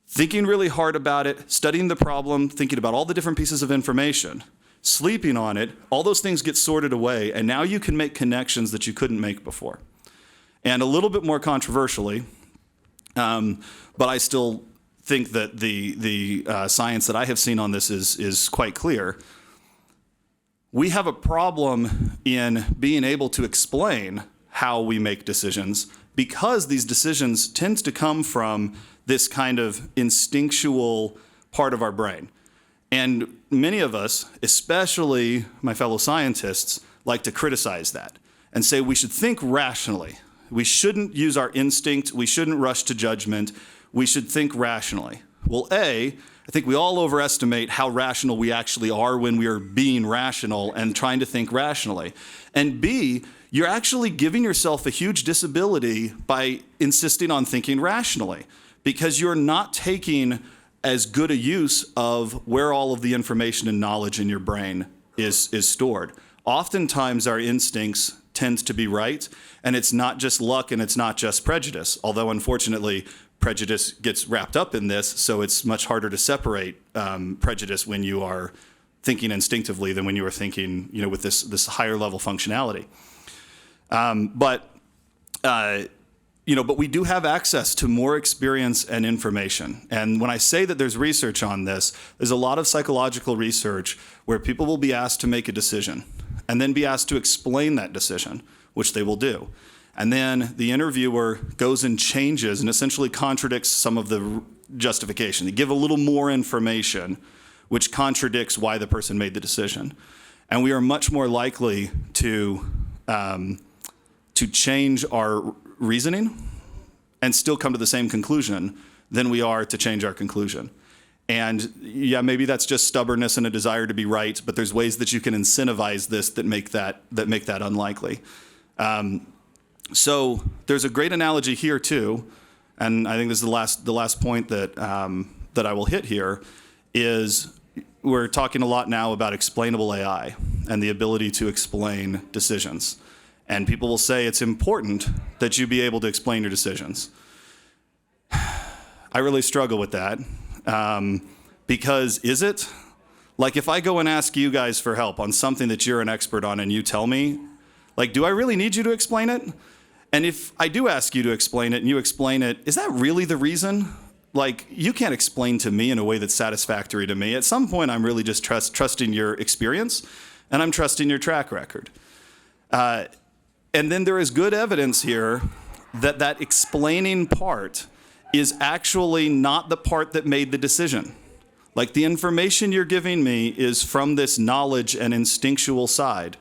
thinking really hard about it, studying the problem, thinking about all the different pieces of information, sleeping on it, all those things get sorted away, and now you can make connections that you couldn't make before. And a little bit more controversially, but I still think that the science that I have seen on this is quite clear. We have a problem in being able to explain how we make decisions, because these decisions tend to come from this kind of instinctual part of our brain. And many of us, especially my fellow scientists, like to criticize that and say we should think rationally. We shouldn't use our instinct. We shouldn't rush to judgment. We should think rationally. Well, I think we all overestimate how rational we actually are when we are being rational and trying to think rationally. And B, you're actually giving yourself a huge disability by insisting on thinking rationally, because you're not taking as good a use of where all of the information and knowledge in your brain is stored. Oftentimes our instincts tend to be right, and it's not just luck and it's not just prejudice, although unfortunately prejudice gets wrapped up in this, so it's much harder to separate prejudice when you are thinking instinctively than when you are thinking, with this higher level functionality. But but we do have access to more experience and information. And when I say that there's research on this, there's a lot of psychological research where people will be asked to make a decision and then be asked to explain that decision, which they will do. And then the interviewer goes and changes and essentially contradicts some of the justification. They give a little more information, which contradicts why the person made the decision. And we are much more likely to change our reasoning and still come to the same conclusion than we are to change our conclusion. And yeah, maybe that's just stubbornness and a desire to be right, but there's ways that you can incentivize this that make that unlikely. So there's a great analogy here too, and I think this is the last point that I will hit here, is we're talking a lot now about explainable AI and the ability to explain decisions. And people will say it's important that you be able to explain your decisions. I really struggle with that because is it? Like if I go and ask you guys for help on something that you're an expert on and you tell me, like, do I really need you to explain it? And if I do ask you to explain it and you explain it, is that really the reason? Like, you can't explain to me in a way that's satisfactory to me. At some point, I'm really just trusting your experience and I'm trusting your track record. And then there is good evidence here that that explaining part is actually not the part that made the decision. Like the information you're giving me is from this knowledge and instinctual side.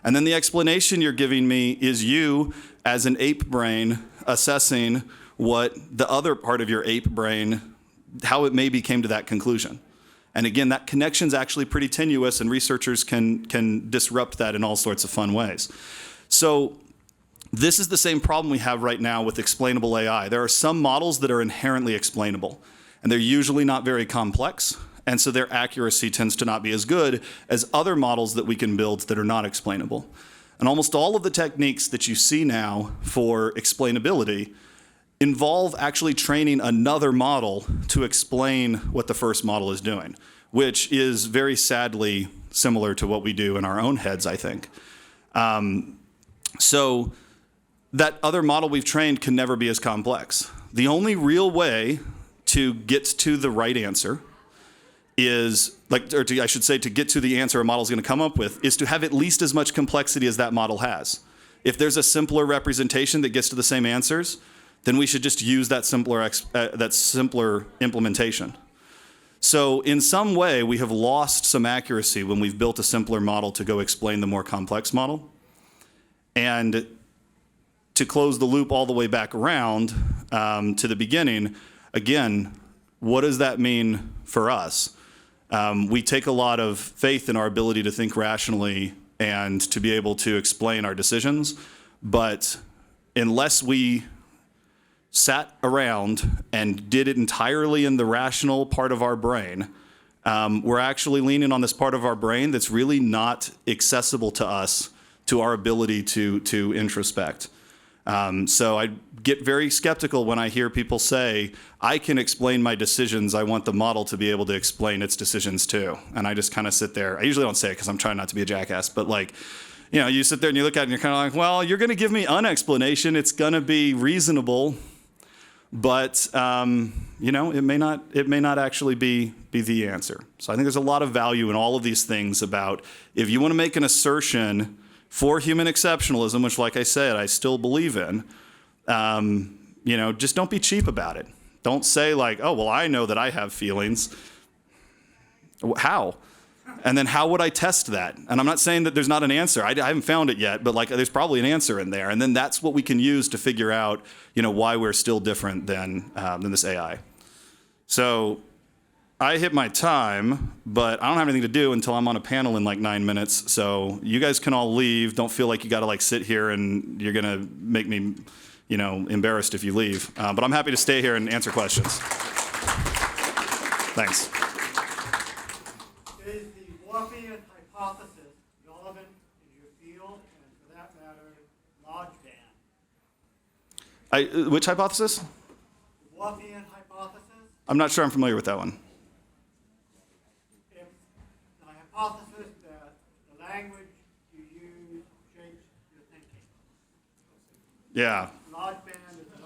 And then the explanation you're giving me is you as an ape brain assessing what the other part of your ape brain, how it maybe came to that conclusion. And again, that connection's actually pretty tenuous and researchers can disrupt that in all sorts of fun ways. So this is the same problem we have right now with explainable AI. There are some models that are inherently explainable, and they're usually not very complex, and so their accuracy tends to not be as good as other models that we can build that are not explainable. And almost all of the techniques that you see now for explainability involve actually training another model to explain what the first model is doing, which is very sadly similar to what we do in our own heads, I think. So that other model we've trained can never be as complex. The only real way to get to the right answer is, to get to the answer a model is going to come up with, is to have at least as much complexity as that model has. If there's a simpler representation that gets to the same answers, then we should just use that simpler implementation. So in some way, we have lost some accuracy when we've built a simpler model to go explain the more complex model. And to close the loop all the way back around to the beginning, again, what does that mean for us? We take a lot of faith in our ability to think rationally and to be able to explain our decisions, but unless we sat around and did it entirely in the rational part of our brain, we're actually leaning on this part of our brain that's really not accessible to us, to our ability to introspect. So I get very skeptical when I hear people say, I can explain my decisions, I want the model to be able to explain its decisions too. And I just kind of sit there. I usually don't say it because I'm trying not to be a jackass, but like, you sit there and you look at it and you're kind of like, well, you're going to give me an explanation. It's going to be reasonable, but it may not actually be the answer. So I think there's a lot of value in all of these things about if you want to make an assertion for human exceptionalism, which, like I said, I still believe in, just don't be cheap about it. Don't say like, oh, well, I know that I have feelings. How? And then how would I test that? And I'm not saying that there's not an answer. I haven't found it yet, but like there's probably an answer in there. And then that's what we can use to figure out, why we're still different than this AI. So I hit my time, but I don't have anything to do until I'm on a panel in like 9 minutes. So you guys can all leave. Don't feel like you got to like sit here and you're going to make me, embarrassed if you leave. But I'm happy to stay here and answer questions. Thanks. Is the Dwarfian hypothesis relevant in your field and, for that matter, large band? Which hypothesis? The Dwarfian hypothesis? I'm not sure I'm familiar with that one. It's the hypothesis that the language you use shapes your thinking. Yeah. Large band is an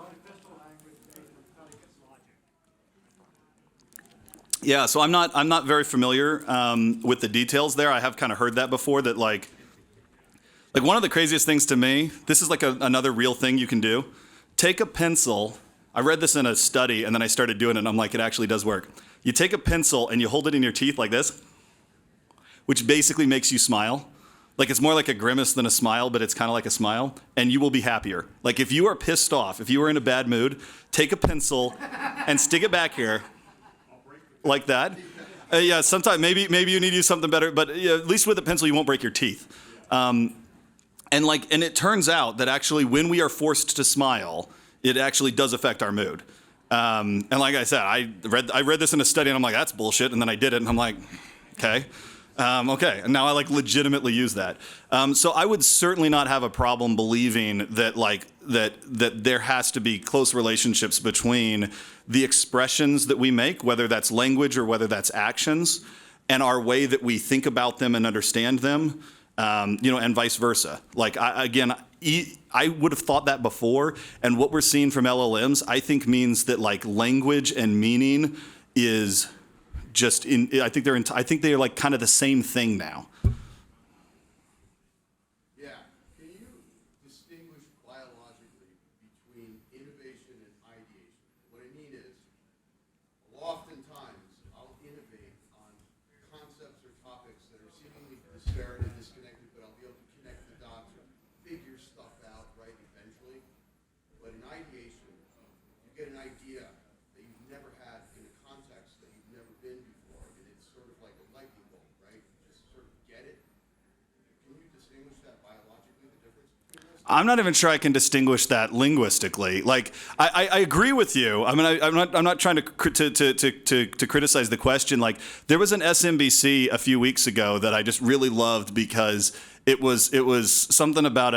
Yeah, so I'm not very familiar with the details there. I have kind of heard that before, that like one of the craziest things to me, this is like another real thing you can do. Take a pencil. I read this in a study, and then I started doing it, and I'm like, it actually does work. You take a pencil and you hold it in your teeth like this, which basically makes you smile. Like, it's more like a grimace than a smile, but it's kind of like a smile, and you will be happier. Like, if you are pissed off, if you are in a bad mood, take a pencil and stick it back here like that. Yeah, sometimes maybe you need to use something better, but yeah, at least with a pencil you won't break your teeth. And it turns out that actually when we are forced to smile, it actually does affect our mood. And like I said, I read this in a study, and I'm like, that's bullshit. And then I did it, and I'm like, okay. Okay, and now I like legitimately use that. So I would certainly not have a problem believing that that there has to be close relationships between the expressions that we make, whether that's language or whether that's actions, and our way that we think about them and understand them, and vice versa. Like, I would have thought that before, and what we're seeing from LLMs, I think, means that like language and meaning is just I think they're like kind of the same thing now. Yeah. Can you distinguish biologically between innovation and ideation? What I mean is, oftentimes I'll innovate on concepts or topics that are seemingly disparate and disconnected, but I'll be able to connect the dots or figure stuff out, right, eventually. But in ideation, you get an idea that you've never had in a context that you've never been before, and it's sort of like a lightning bolt, right? You just sort of get it. Can you distinguish that biologically, the difference between those? I'm not even sure I can distinguish that linguistically. Like, I agree with you. I mean, I'm not trying to criticize the question. Like, there was an SMBC a few weeks ago that I just really loved because it was something about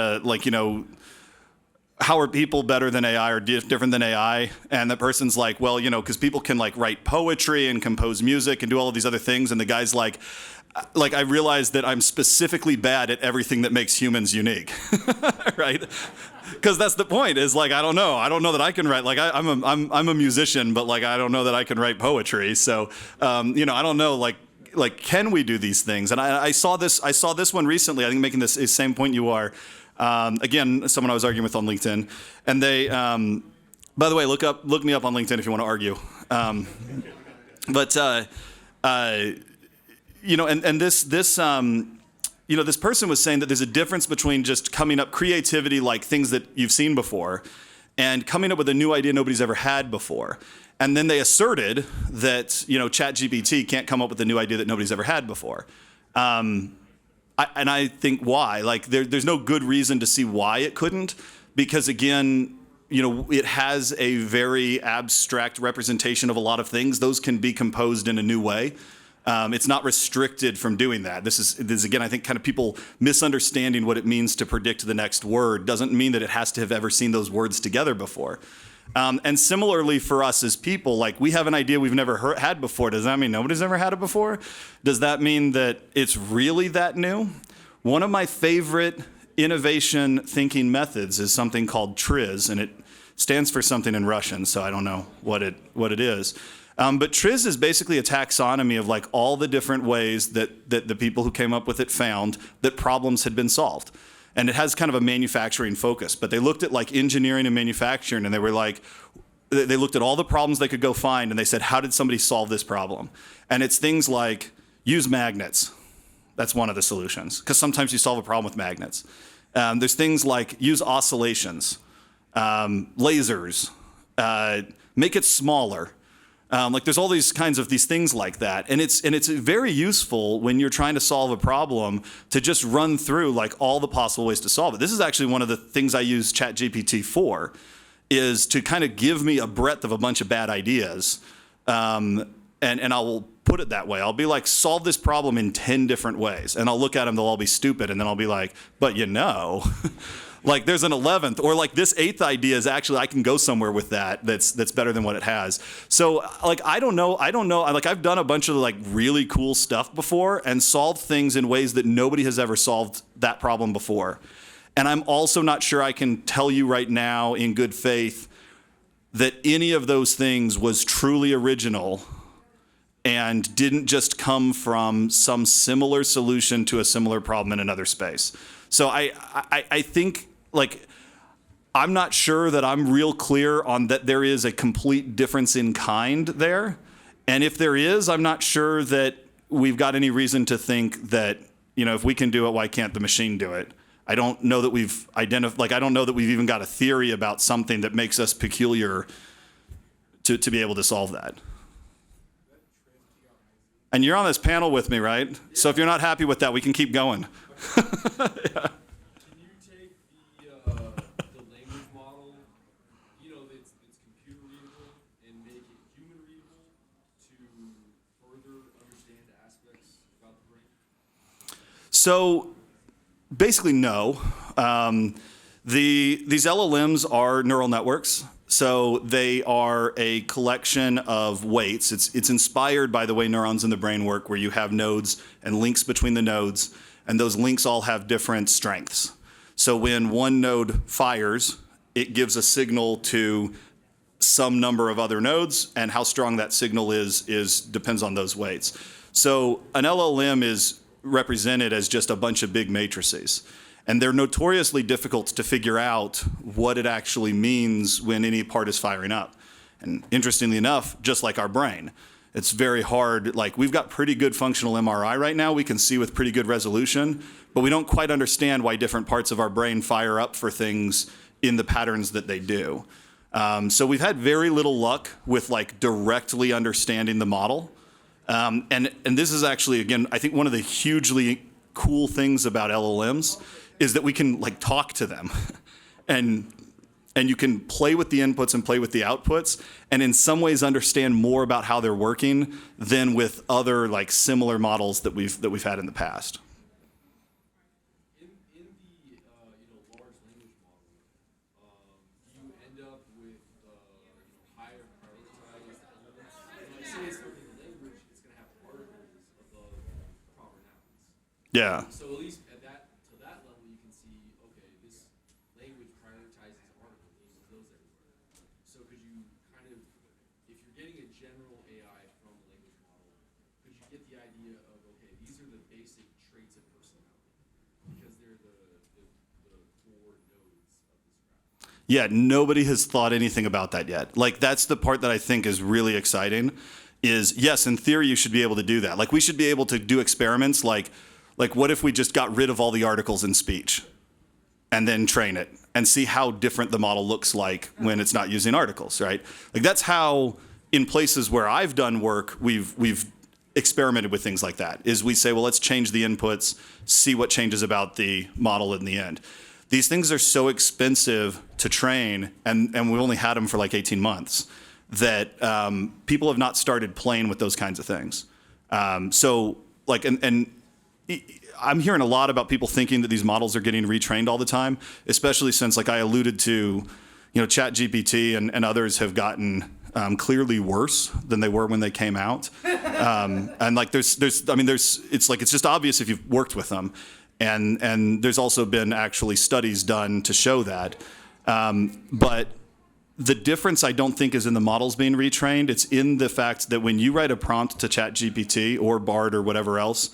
how are people better than AI or different than AI? And the person's like, well, because people can like write poetry and compose music and do all of these other things. And the guy's like I realized that I'm specifically bad at everything that makes humans unique, right? Because that's the point. Is like I don't know that I can write. Like I'm a musician, but like I don't know that I can write poetry. So I don't know like can we do these things? And I saw this one recently. I think making this same point you are. Again, someone I was arguing with on LinkedIn, and they, by the way, look me up on LinkedIn if you want to argue. This person was saying that there's a difference between just coming up creativity, like things that you've seen before, and coming up with a new idea nobody's ever had before. And then they asserted that ChatGPT can't come up with a new idea that nobody's ever had before. I think why? Like there's no good reason to see why it couldn't, because again, it has a very abstract representation of a lot of things. Those can be composed in a new way. It's not restricted from doing that. This is again, I think, kind of people misunderstanding what it means to predict the next word doesn't mean that it has to have ever seen those words together before. And similarly for us as people, like we have an idea we've never had before. Does that mean nobody's ever had it before? Does that mean that it's really that new? One of my favorite innovation thinking methods is something called TRIZ, and it stands for something in Russian, so I don't know what it is. But TRIZ is basically a taxonomy of like all the different ways that the people who came up with it found that problems had been solved. And it has kind of a manufacturing focus, but they looked at like engineering and manufacturing, and they were like, they looked at all the problems they could go find, and they said, how did somebody solve this problem? And it's things like use magnets. That's one of the solutions, because sometimes you solve a problem with magnets. There's things like use oscillations, lasers, make it smaller. Like there's all these kinds of these things like that, and it's very useful when you're trying to solve a problem to just run through like all the possible ways to solve it. This is actually one of the things I use ChatGPT for, is to kind of give me a breadth of a bunch of bad ideas, and I will put it that way. I'll be like, solve this problem in 10 different ways, and I'll look at them, they'll all be stupid, and then I'll be like, but like there's an 11th, or like this 8th idea is actually, I can go somewhere with that's better than what it has. So like, I don't know, like I've done a bunch of like really cool stuff before and solved things in ways that nobody has ever solved that problem before. And I'm also not sure I can tell you right now in good faith that any of those things was truly original and didn't just come from some similar solution to a similar problem in another space. So I think, like, I'm not sure that I'm real clear on that there is a complete difference in kind there. And if there is, I'm not sure that we've got any reason to think that, if we can do it, why can't the machine do it? I don't know that we've identified, like, I don't know that we've even got a theory about something that makes us peculiar to be able to solve that. And you're on this panel with me, right? Yeah. So if you're not happy with that, we can keep going. Yeah. Can you take the language model, it's computer readable, and make it human readable to further understand aspects about the brain? So basically, no. These LLMs are neural networks. So they are a collection of weights. It's inspired by the way neurons in the brain work, where you have nodes and links between the nodes, and those links all have different strengths. So when one node fires, it gives a signal to some number of other nodes, and how strong that signal is depends on those weights. So an LLM is represented as just a bunch of big matrices. And they're notoriously difficult to figure out what it actually means when any part is firing up. And interestingly enough, just like our brain, it's very hard. Like, we've got pretty good functional MRI right now. We can see with pretty good resolution, but we don't quite understand why different parts of our brain fire up for things in the patterns that they do. So we've had very little luck with, like, directly understanding the model. And this is actually, again, I think one of the hugely cool things about LLMs is that we can, like, talk to them and you can play with the inputs and play with the outputs, and in some ways understand more about how they're working than with other, like, similar models that we've had in the past. In the large language model, you end up with higher prioritized elements. Like, say it's learning a language, it's going to have articles above proper nouns. Yeah. So at least at that level, you can see, okay, this language prioritizes articles, there's those everywhere. So could you kind of, if you're getting a general AI from a language model, could you get the idea of, okay, these are the basic traits of personality because they're the core nodes of this graph? Yeah, nobody has thought anything about that yet. Like, that's the part that I think is really exciting. Is, yes, in theory you should be able to do that. Like, we should be able to do experiments like what if we just got rid of all the articles in speech and then train it and see how different the model looks like when it's not using articles, right? Like, that's how, in places where I've done work, we've experimented with things like that, is we say, well, let's change the inputs, see what changes about the model in the end. These things are so expensive to train, and we only had them for like 18 months, that people have not started playing with those kinds of things. So, like, and I'm hearing a lot about people thinking that these models are getting retrained all the time, especially since, like I alluded to, ChatGPT and others have gotten clearly worse than they were when they came out. And like it's just obvious if you've worked with them. And there's also been actually studies done to show that. But the difference, I don't think, is in the models being retrained. It's in the fact that when you write a prompt to ChatGPT or BART or whatever else,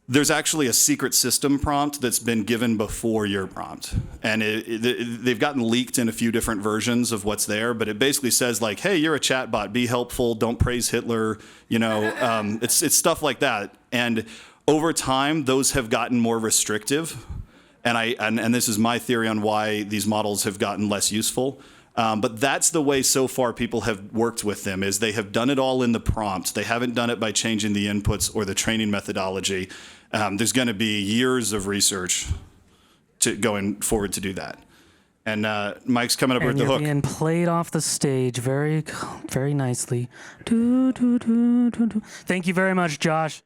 there's actually a secret system prompt that's been given before your prompt. And they've gotten leaked in a few different versions of what's there, but it basically says, like, hey, you're a chatbot, be helpful, don't praise Hitler, it's stuff like that. And over time, those have gotten more restrictive. And this is my theory on why these models have gotten less useful. But that's the way so far people have worked with them, is they have done it all in the prompt. They haven't done it by changing the inputs or the training methodology. There's going to be years of research going forward to do that. And Mike's coming up with the hook. And being played off the stage very, very nicely. Thank you very much, Josh.